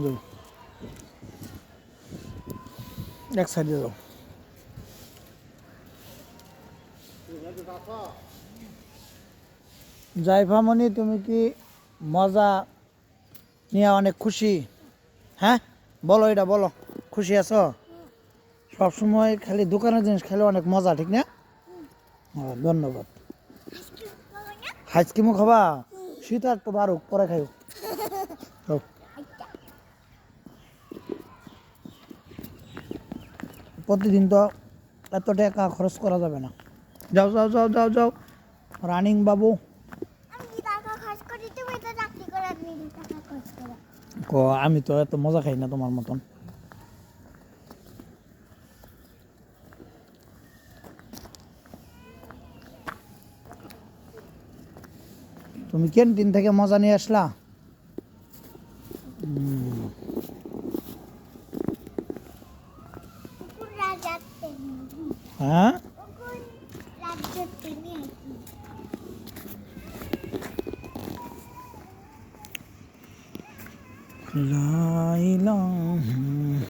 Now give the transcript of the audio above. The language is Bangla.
যাও এক সাইডে যাও। জাইফামণি তুমি কি মজা নিয়ে অনেক খুশি? হ্যাঁ বলো, এটা বলো, খুশি আছো? সবসময় খালি দোকানের জিনিস খেলে অনেক মজা, ঠিক না? ধন্যবাদ। আইসক্রিমও খাবা? শীত আর তো বারুক, পরে খাইও। যাও। প্রতিদিন তো এত টাকা খরচ করা যাবে না। যাও যাও যাও যাও যাও রানিং বাবু। আমি তো এত মজা খাই না তোমার মতন। তুমি ক্যান্টিন থেকে মজা নিয়ে আসলা? হ্যাঁ লা ইলাহা